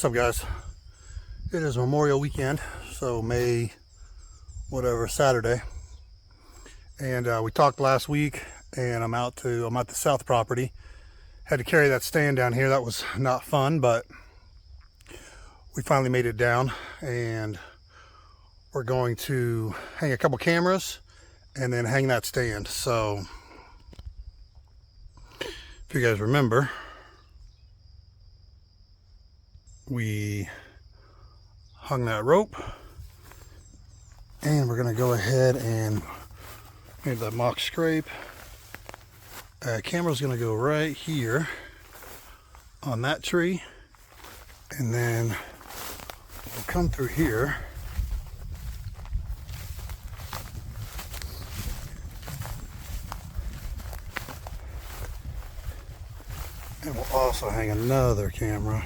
What's up, guys? It is Memorial Weekend, so May whatever, Saturday, and we talked last week, and I'm at the south property. Had to carry that stand down here. That was not fun, but we finally made it down, and we're going to hang a couple cameras and then hang that stand. So if you guys remember, we hung that rope, and we're gonna go ahead and make that mock scrape. Camera's gonna go right here on that tree, and then we'll come through here and we'll also hang another camera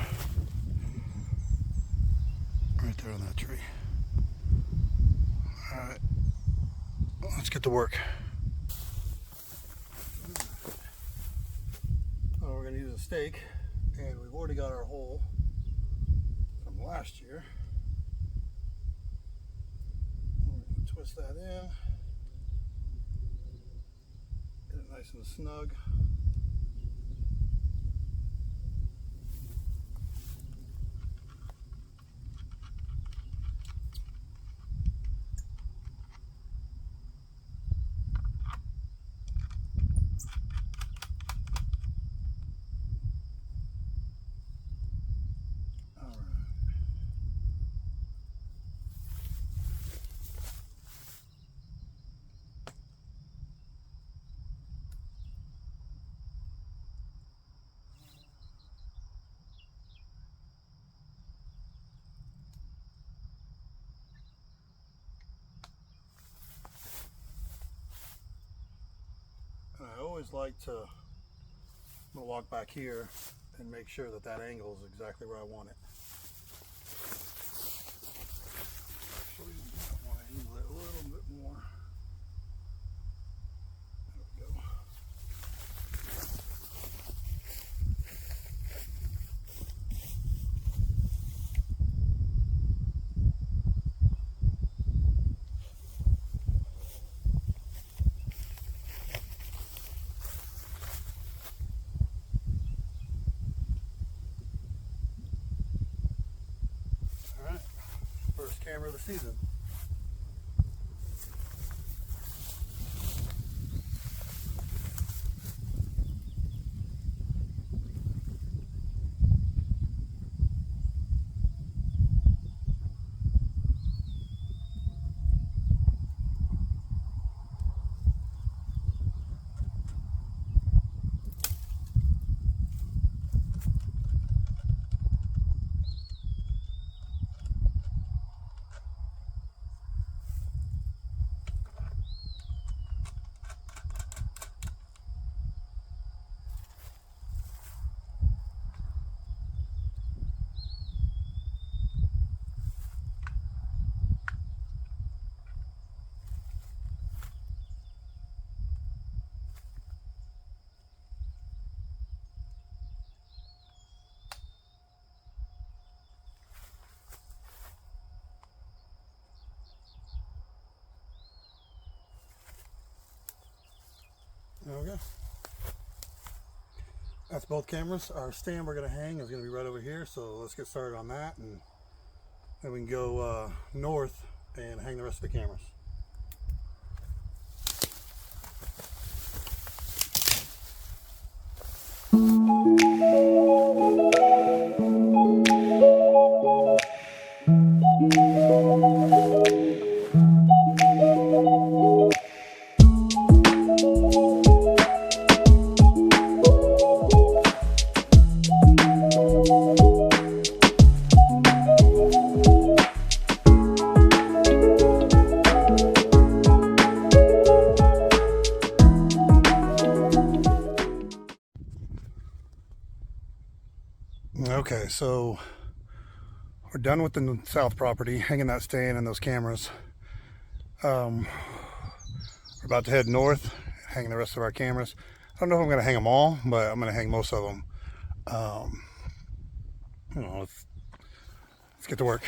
right there on that tree. All right, let's get to work. So we're going to use a stake, and we've already got our hole from last year. We're going to twist that in, get it nice and snug. I always like to walk back here and make sure that that angle is exactly where I want it. Actually, you might want to angle it a little bit more. There we go. First camera of the season. There we go. That's both cameras. Our stand we're going to hang is going to be right over here, so let's get started on that, and then we can go north and hang the rest of the cameras. Okay, so we're done with the south property, hanging that stand and those cameras. We're about to head north, hang the rest of our cameras. I don't know if I'm going to hang them all, but I'm going to hang most of them. You know, Let's get to work.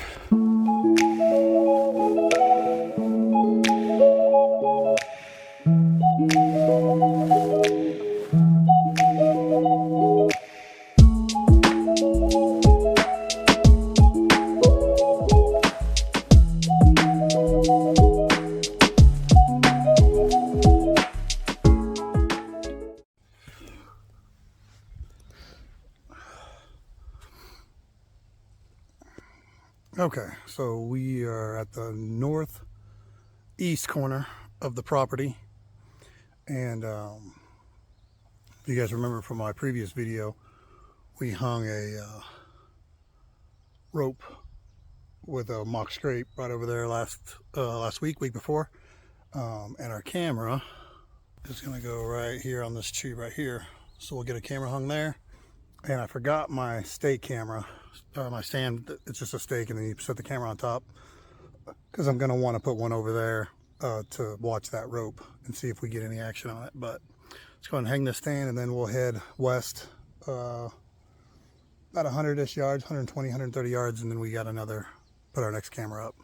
Okay, so we are at the northeast corner of the property, and if you guys remember from my previous video, we hung a rope with a mock scrape right over there last week before, and our camera is going to go right here on this tree right here. So we'll get a camera hung there. And I forgot my stake camera, my stand. It's just a stake, and then you set the camera on top, because I'm going to want to put one over there to watch that rope and see if we get any action on it. But let's go ahead and hang this stand, and then we'll head west about 100-ish yards, 120, 130 yards, and then we got put our next camera up.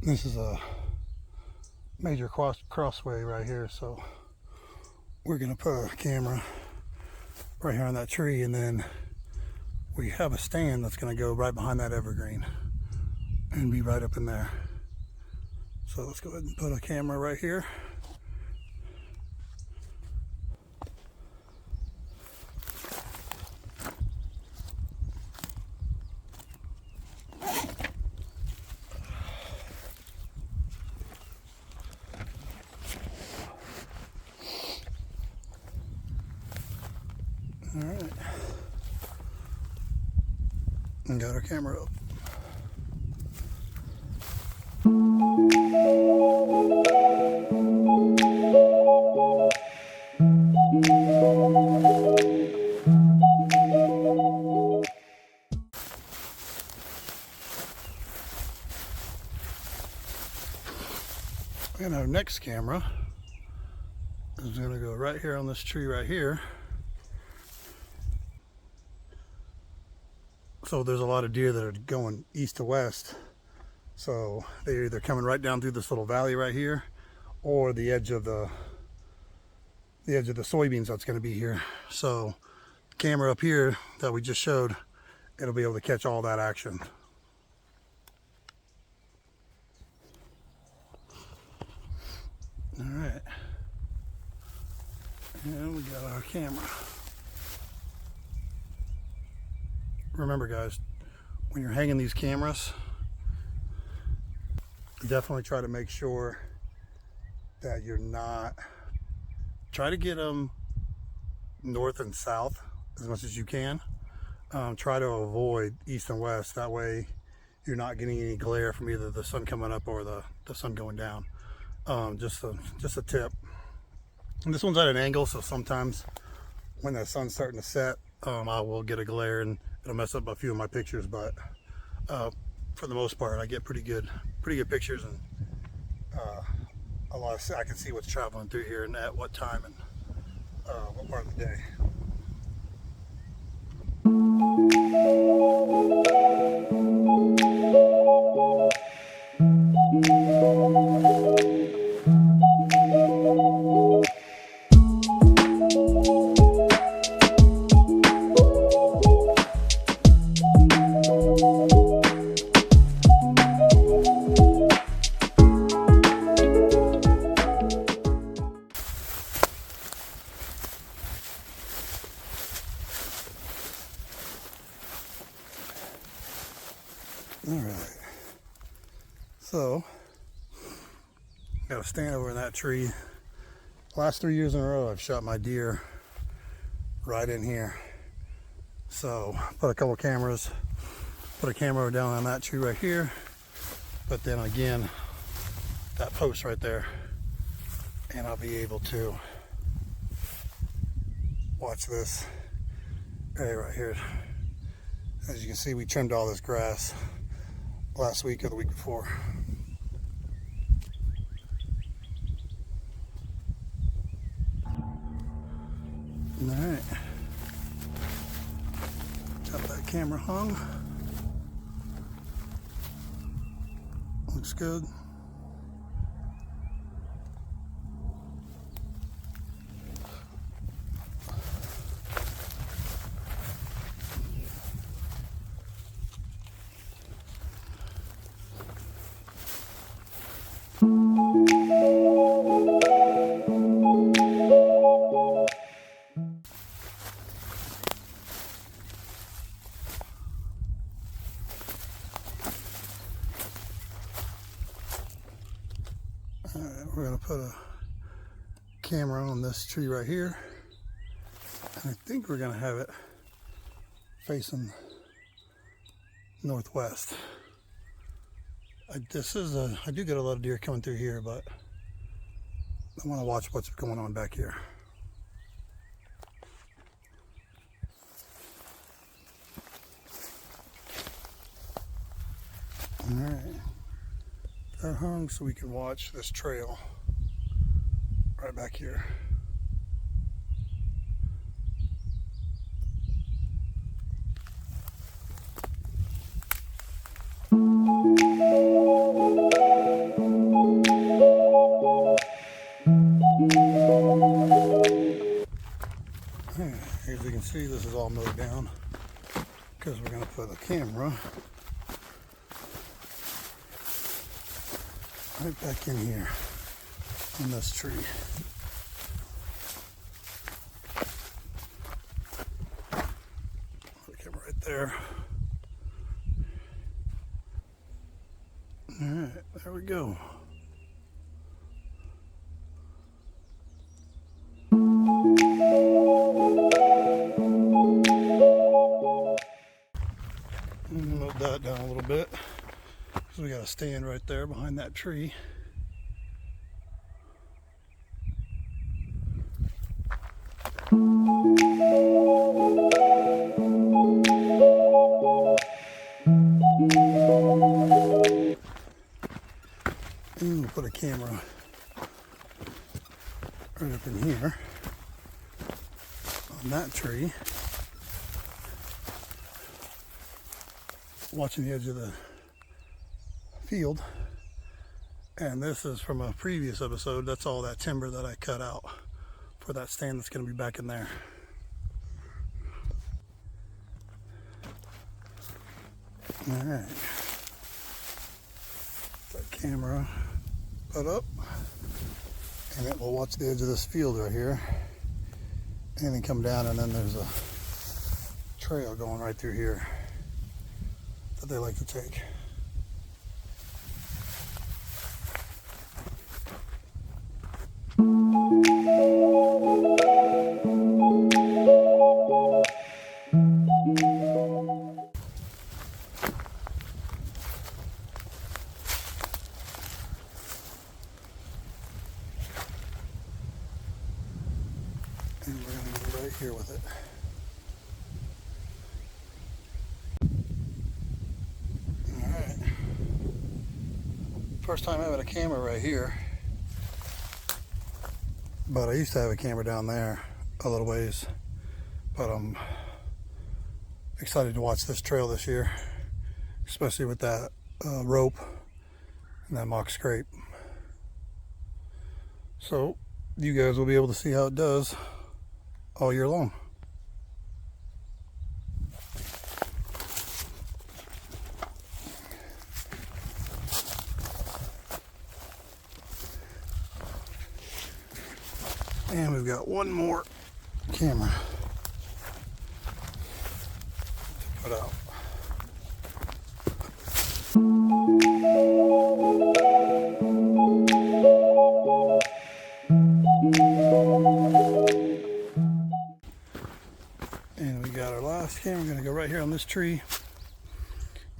This is a major crossway right here, so we're gonna put a camera right here on that tree, and then we have a stand that's gonna go right behind that evergreen and be right up in there. So let's go ahead and put a camera right here. All right, and got our camera up. And our next camera is going to go right here on this tree right here. So there's a lot of deer that are going east to west. So they're either coming right down through this little valley right here, or the edge of the soybeans that's going to be here. So the camera up here that we just showed, it'll be able to catch all that action. All right, and we got our camera. Remember guys, when you're hanging these cameras, definitely try to make sure that you're not, try to get them north and south as much as you can. Try to avoid east and west, that way you're not getting any glare from either the sun coming up or the sun going down. Just a tip. And this one's at an angle, so sometimes when the sun's starting to set, I will get a glare and it'll mess up a few of my pictures, but for the most part I get pretty good pictures, and I can see what's traveling through here and at what time and what part of the day. Got to stand over in that tree. Last 3 years in a row, I've shot my deer right in here. So put a couple cameras, put a camera down on that tree right here, but then again, that post right there, and I'll be able to watch this area right here. As you can see, we trimmed all this grass last week or the week before. All right, got that camera hung. Looks good. Alright, we're going to put a camera on this tree right here. And I think we're going to have it facing northwest. I do get a lot of deer coming through here, but I want to watch what's going on back here. Alright. That hung so we can watch this trail right back here. As you can see, this is all mowed down because we're going to put a camera right back in here on this tree. Put a camera right there. All right, there we go. Move that down a little bit. So we got to stand right there behind that tree. And we'll put a camera right up in here on that tree, watching the edge of the field. And this is from a previous episode. That's all that timber that I cut out for that stand that's going to be back in there. All right, that camera put up, and it will watch the edge of this field right here, and then come down, and then there's a trail going right through here that they like to take. And we're going to go right here with it. Alright. First time having a camera right here. But I used to have a camera down there a little ways. But I'm excited to watch this trail this year. Especially with that rope and that mock scrape. So you guys will be able to see how it does all year long. And we've got one more camera to put out. right here on this tree.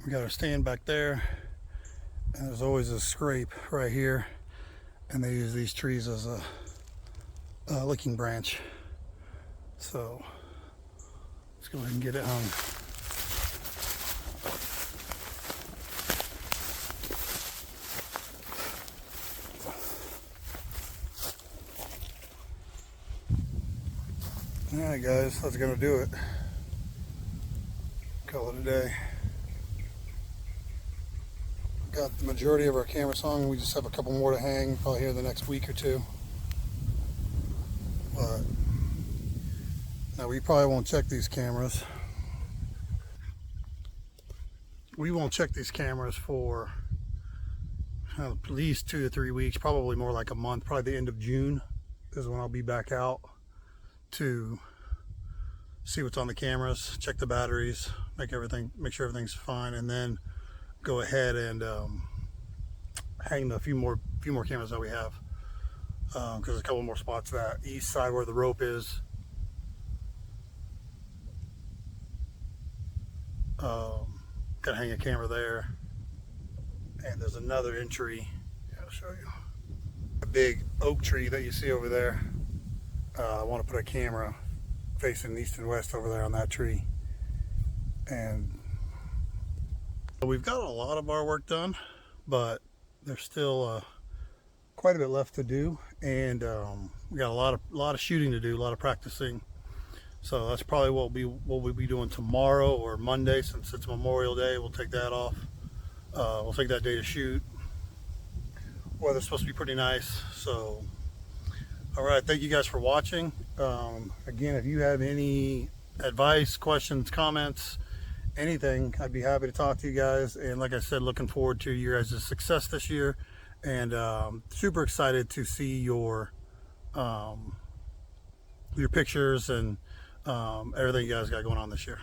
We got our stand back there, and there's always a scrape right here, and they use these trees as a licking branch. So let's go ahead and get it hung. Alright guys, that's gonna do it. Call it a day. Got the majority of our cameras hung. We just have a couple more to hang probably here in the next week or two. But now we probably won't check these cameras. We won't check these cameras for at least 2 to 3 weeks, probably more like a month. Probably the end of June is when I'll be back out to see what's on the cameras, check the batteries, make sure everything's fine, and then go ahead and hang the few more cameras that we have, because there's a couple more spots. That east side where the rope is, gotta hang a camera there, and there's another entry. Yeah, I'll show you a big oak tree that you see over there. I want to put a camera facing east and west over there on that tree. And we've got a lot of our work done, but there's still quite a bit left to do, and we got a lot of shooting to do, a lot of practicing. So that's probably what we'll be doing tomorrow or Monday, since it's Memorial Day. We'll take that off. We'll take that day to shoot. Weather's supposed to be pretty nice, so all right, thank you guys for watching. Again, if you have any advice, questions, comments, anything, I'd be happy to talk to you guys. And like I said, looking forward to your guys' success this year, and super excited to see your pictures and everything you guys got going on this year.